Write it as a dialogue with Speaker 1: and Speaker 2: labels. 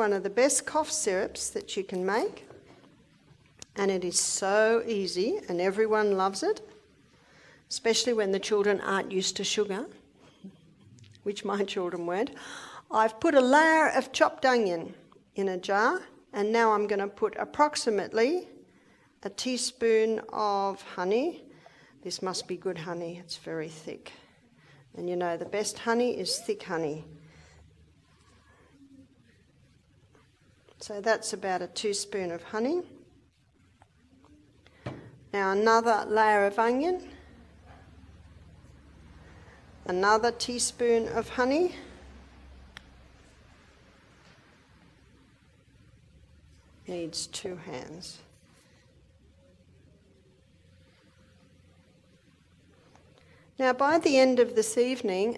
Speaker 1: One of the best cough syrups that you can make, and it is so easy and everyone loves it, especially when the children aren't used to sugar, which my children weren't. I've put a layer of chopped onion in a jar, and now I'm going to put approximately a teaspoon of honey. This must be good honey, it's very thick. And you know the best honey is thick honey. So that's about a teaspoon of honey. Now another layer of onion, another teaspoon of honey, needs 2 hands. Now by the end of this evening,